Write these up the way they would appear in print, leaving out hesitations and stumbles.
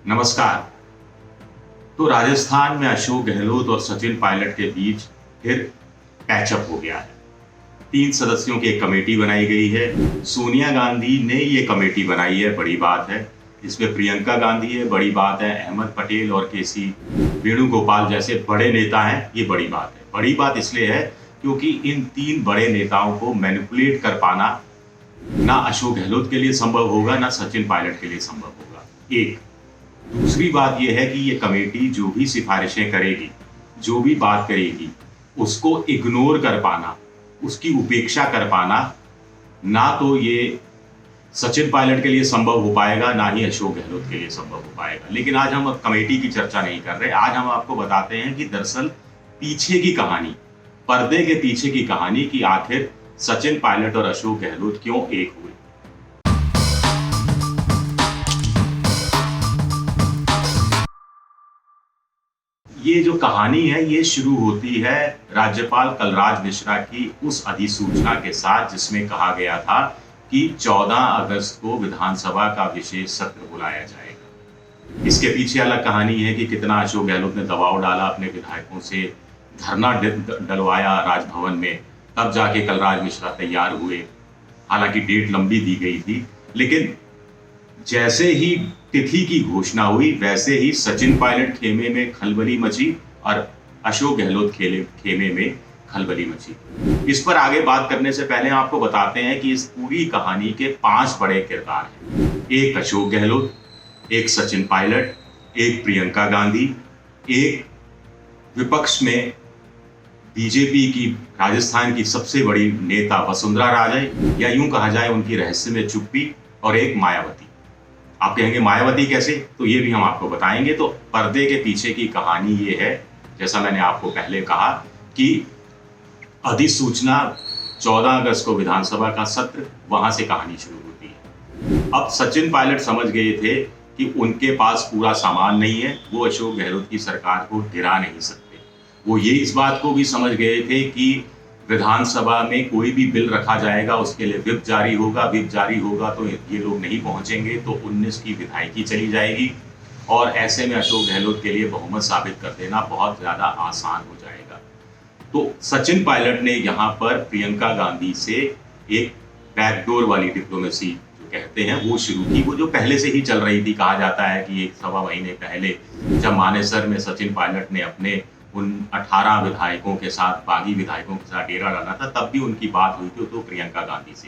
नमस्कार। तो राजस्थान में अशोक गहलोत और सचिन पायलट के बीच फिर पैचअप हो गया है। 3 सदस्यों की एक कमेटी बनाई गई है। सोनिया गांधी ने ये कमेटी बनाई है, बड़ी बात है। इसमें प्रियंका गांधी है, बड़ी बात है। अहमद पटेल और केसी वेणुगोपाल जैसे बड़े नेता हैं, ये बड़ी बात है। बड़ी बात इसलिए है क्योंकि इन 3 बड़े नेताओं को मैनिपुलेट कर पाना ना अशोक गहलोत के लिए संभव होगा, ना सचिन पायलट के लिए संभव होगा। एक दूसरी बात यह है कि ये कमेटी जो भी सिफारिशें करेगी, जो भी बात करेगी, उसको इग्नोर कर पाना, उसकी उपेक्षा कर पाना, ना तो ये सचिन पायलट के लिए संभव हो पाएगा, ना ही अशोक गहलोत के लिए संभव हो पाएगा। लेकिन आज हम कमेटी की चर्चा नहीं कर रहे। आज हम आपको बताते हैं कि दरअसल पीछे की कहानी, पर्दे के पीछे की कहानी, कि आखिर सचिन पायलट और अशोक गहलोत क्यों एक हुए। ये जो कहानी है ये शुरू होती है राज्यपाल कलराज मिश्रा की उस अधिसूचना के साथ जिसमें कहा गया था कि 14 अगस्त को विधानसभा का विशेष सत्र बुलाया जाएगा। इसके पीछे अलग कहानी है कि कितना अशोक गहलोत ने दबाव डाला, अपने विधायकों से धरना डलवाया राजभवन में, तब जाके कलराज मिश्रा तैयार हुए। हालांकि डेट लंबी दी गई थी, लेकिन जैसे ही तिथि की घोषणा हुई वैसे ही सचिन पायलट खेमे में खलबली मची और अशोक गहलोत खेमे में खलबली मची। इस पर आगे बात करने से पहले आपको बताते हैं कि इस पूरी कहानी के 5 बड़े किरदार हैं। एक अशोक गहलोत, एक सचिन पायलट, एक प्रियंका गांधी, एक विपक्ष में बीजेपी की राजस्थान की सबसे बड़ी नेता वसुंधरा राजे, या यूं कहा जाए उनकी रहस्यमय चुप्पी, और एक मायावती। आप कहेंगे मायावती कैसे, तो ये भी हम आपको बताएंगे। तो पर्दे के पीछे की कहानी ये है, जैसा मैंने आपको पहले कहा, कि अधिसूचना 14 अगस्त को विधानसभा का सत्र, वहां से कहानी शुरू होती है। अब सचिन पायलट समझ गए थे कि उनके पास पूरा सामान नहीं है, वो अशोक गहलोत की सरकार को गिरा नहीं सकते। वो ये इस बात को भी समझ गए थे कि विधानसभा में कोई भी बिल रखा जाएगा उसके लिए व्हिप जारी होगा, व्हिप जारी होगा तो ये लोग नहीं पहुंचेंगे तो 19 की विधायकी चली जाएगी, और ऐसे में अशोक गहलोत के लिए बहुमत साबित कर देना बहुत ज्यादा आसान हो जाएगा। तो सचिन पायलट ने यहाँ पर प्रियंका गांधी से एक बैकडोर वाली डिप्लोमेसी जो कहते हैं वो शुरू की, वो जो पहले से ही चल रही थी। कहा जाता है कि 1-1.25 महीने पहले जब मानेसर में सचिन पायलट ने अपने उन 18 विधायकों के साथ, बागी विधायकों के साथ डेरा डाला था, तब भी उनकी बात हुई थी तो प्रियंका गांधी से।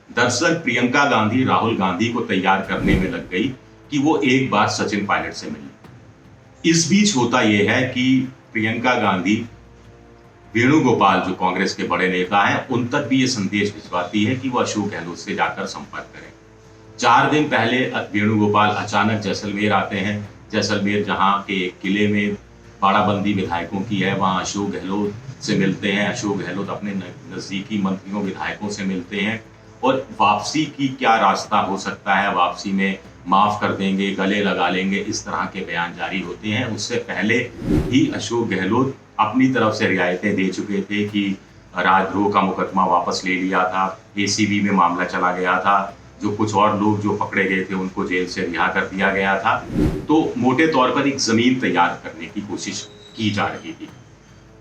दरअसल प्रियंका गांधी राहुल गांधी को तैयार करने में लग गई कि वो एक बार सचिन पायलट से मिले। इस बीच होता यह है कि प्रियंका गांधी वेणुगोपाल जो कांग्रेस के बड़े नेता हैं उन तक भी ये संदेश भिजवाती है कि वो अशोक गहलोत से जाकर संपर्क करें। 4 दिन पहले वेणुगोपाल अचानक जैसलमेर आते हैं। जैसलमेर जहां के एक किले में बाड़ाबंदी विधायकों की है, वहां अशोक गहलोत से मिलते हैं। अशोक गहलोत अपने नजदीकी मंत्रियों विधायकों से मिलते हैं, और वापसी की क्या रास्ता हो सकता है, वापसी में माफ कर देंगे, गले लगा लेंगे, इस तरह के बयान जारी होते हैं। उससे पहले ही अशोक गहलोत अपनी तरफ से रियायतें दे चुके थे कि राजद्रोह का मुकदमा वापस ले लिया था, एसीबी में मामला चला गया था, जो कुछ और लोग जो पकड़े गए थे उनको जेल से रिहा कर दिया गया था। तो मोटे तौर पर एक जमीन तैयार करने की कोशिश की जा रही थी।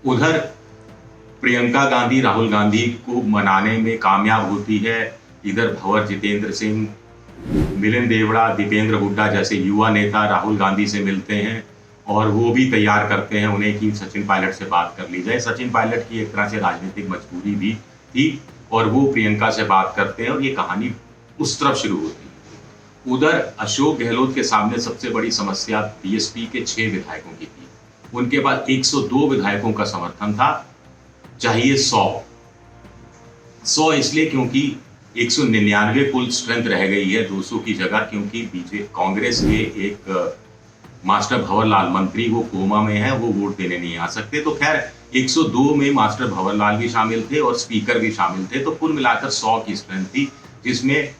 उधर प्रियंका गांधी राहुल गांधी को मनाने में कामयाब होती है। इधर भंवर जितेंद्र सिंह, मिलिंद देवड़ा, दीपेंद्र हुड्डा जैसे युवा नेता राहुल गांधी से मिलते हैं, और वो भी तैयार करते हैं उन्हें कि सचिन पायलट से बात कर ली जाए। सचिन पायलट की एक तरह से राजनीतिक मजबूरी भी थी, और वो प्रियंका से बात करते हैं, और ये कहानी उस तरफ शुरू होती है। उधर अशोक गहलोत के सामने सबसे बड़ी समस्या बीएसपी के 6 विधायकों की थी। उनके पास 102 विधायकों का समर्थन था, चाहिए 100 इसलिए क्योंकि 199 कुल स्ट्रेंथ रह गई है 200 की जगह, क्योंकि बीजेपी कांग्रेस के एक मास्टर भंवरलाल मंत्री वो कोमा में है, वो वोट देने नहीं आ सकते। तो खैर 102 में मास्टर भंवरलाल भी शामिल थे और स्पीकर भी शामिल थे, तो कुल मिलाकर 100 की स्ट्रेंथ थी, जिसमें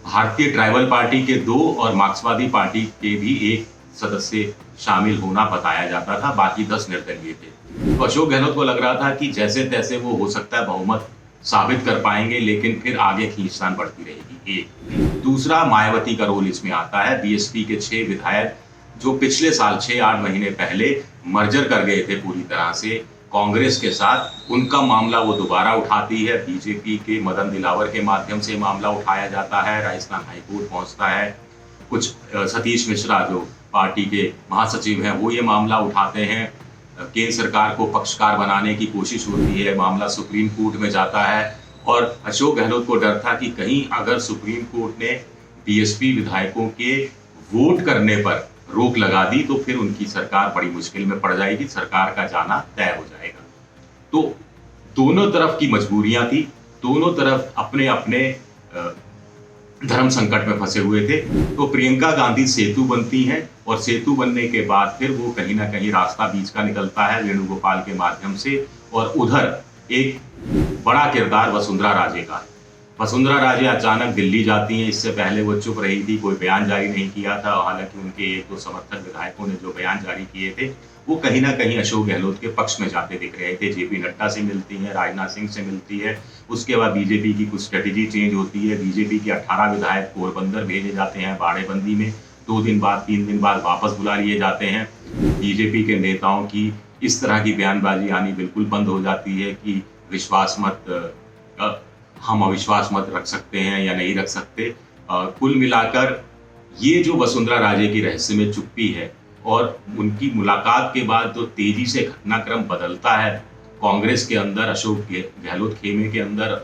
भारतीय ट्राइबल पार्टी के 2 और मार्क्सवादी पार्टी के भी 1 सदस्य शामिल होना बताया जाता था, बाकी 10 निर्दलीय थे। तो अशोक गहलोत को लग रहा था कि जैसे तैसे वो हो सकता है बहुमत साबित कर पाएंगे, लेकिन फिर आगे खींचतान बढ़ती रहेगी। एक दूसरा, मायावती का रोल इसमें आता है। बीएसपी के 6 विधायक जो पिछले साल 6-8 महीने पहले मर्जर कर गए थे पूरी तरह से कांग्रेस के साथ, उनका मामला वो दोबारा उठाती है। बीजेपी के मदन दिलावर के माध्यम से मामला उठाया जाता है, राजस्थान हाईकोर्ट पहुंचता है। कुछ सतीश मिश्रा जो पार्टी के महासचिव हैं वो ये मामला उठाते हैं। केंद्र सरकार को पक्षकार बनाने की कोशिश होती है, मामला सुप्रीम कोर्ट में जाता है। और अशोक गहलोत को डर था कि कहीं अगर सुप्रीम कोर्ट ने बीएसपी विधायकों के वोट करने पर रोक लगा दी तो फिर उनकी सरकार बड़ी मुश्किल में पड़ जाएगी, सरकार का जाना तय हो जाएगा। तो दोनों तरफ की मजबूरियां थी, दोनों तरफ अपने अपने धर्म संकट में फंसे हुए थे। तो प्रियंका गांधी सेतु बनती हैं और सेतु बनने के बाद फिर वो कहीं ना कहीं रास्ता बीच का निकलता है वेणुगोपाल के माध्यम से। और उधर एक बड़ा किरदार वसुंधरा राजे का। वसुंधरा राजे अचानक दिल्ली जाती हैं, इससे पहले वो चुप रही थी, कोई बयान जारी नहीं किया था। हालांकि उनके 1-2 समर्थक विधायकों ने जो बयान जारी किए थे वो कहीं ना कहीं अशोक गहलोत के पक्ष में जाते दिख रहे थे। जेपी नड्डा से मिलती हैं, राजनाथ सिंह से मिलती है। उसके बाद बीजेपी की कुछ स्ट्रेटेजी चेंज होती है। बीजेपी के 18 विधायक पोरबंदर भेजे जाते हैं बाड़ेबंदी में, 2 दिन बाद 3 दिन बाद वापस बुला लिए जाते हैं। बीजेपी के नेताओं की इस तरह की बयानबाजी आनी बिल्कुल बंद हो जाती है कि विश्वास मत, हम अविश्वास मत रख सकते हैं या नहीं रख सकते। कुल मिलाकर ये जो वसुंधरा राजे की रहस्यमय चुप्पी है और उनकी मुलाकात के बाद जो तेजी से घटनाक्रम बदलता है कांग्रेस के अंदर, अशोक गहलोत खेमे के अंदर,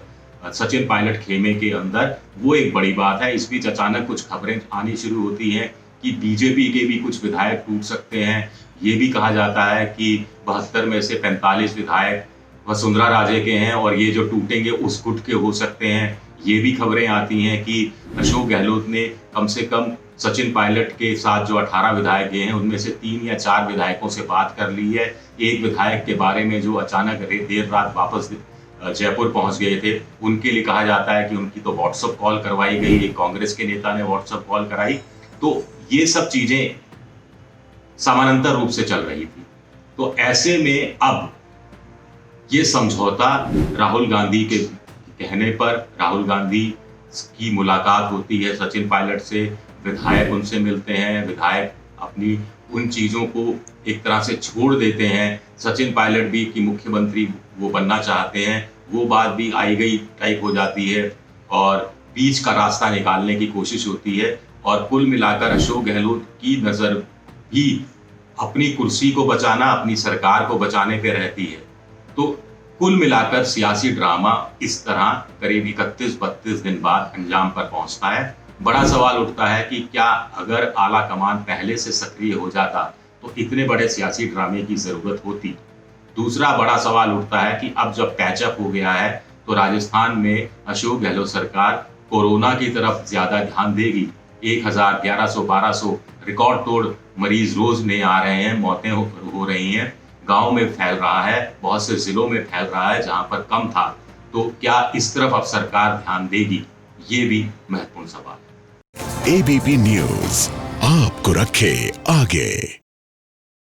सचिन पायलट खेमे के अंदर, वो एक बड़ी बात है। इस बीच अचानक कुछ खबरें आनी शुरू होती हैं कि बीजेपी के भी कुछ विधायक टूट सकते हैं। ये भी कहा जाता है कि 72 में से 45 विधायक वसुंधरा राजे के हैं और ये जो टूटेंगे उस गुट के हो सकते हैं। ये भी खबरें आती हैं कि अशोक गहलोत ने कम से कम सचिन पायलट के साथ जो 18 विधायक गए हैं उनमें से 3 या 4 विधायकों से बात कर ली है। एक विधायक के बारे में जो अचानक देर रात वापस जयपुर पहुंच गए थे, उनके लिए कहा जाता है कि उनकी तो व्हाट्सएप कॉल करवाई गई, एक कांग्रेस के नेता ने व्हाट्सएप कॉल कराई। तो ये सब चीजें समानांतर रूप से चल रही थी। तो ऐसे में अब ये समझौता राहुल गांधी के कहने पर, राहुल गांधी की मुलाकात होती है सचिन पायलट से, विधायक उनसे मिलते हैं, विधायक अपनी उन चीज़ों को एक तरह से छोड़ देते हैं। सचिन पायलट भी कि मुख्यमंत्री वो बनना चाहते हैं, वो बात भी आई गई टाइप हो जाती है और बीच का रास्ता निकालने की कोशिश होती है। और कुल मिलाकर अशोक गहलोत की नज़र भी अपनी कुर्सी को बचाना, अपनी सरकार को बचाने पे रहती है। तो कुल मिलाकर सियासी ड्रामा इस तरह करीब 31-32 दिन बाद अंजाम पर पहुंचता है। बड़ा सवाल उठता है कि क्या अगर आला कमान पहले से सक्रिय हो जाता तो इतने बड़े सियासी ड्रामे की जरूरत होती। दूसरा बड़ा सवाल उठता है कि अब जब पैचअप हो गया है तो राजस्थान में अशोक गहलोत सरकार कोरोना की तरफ ज्यादा ध्यान देगी। 1000, 1100, 1200 रिकॉर्ड तोड़ मरीज रोज नए आ रहे हैं, मौतें हो रही हैं, गांव में फैल रहा है, बहुत से जिलों में फैल रहा है जहां पर कम था। तो क्या इस तरफ अब सरकार ध्यान देगी, ये भी महत्वपूर्ण सवाल है। एबीपी न्यूज आपको रखे आगे।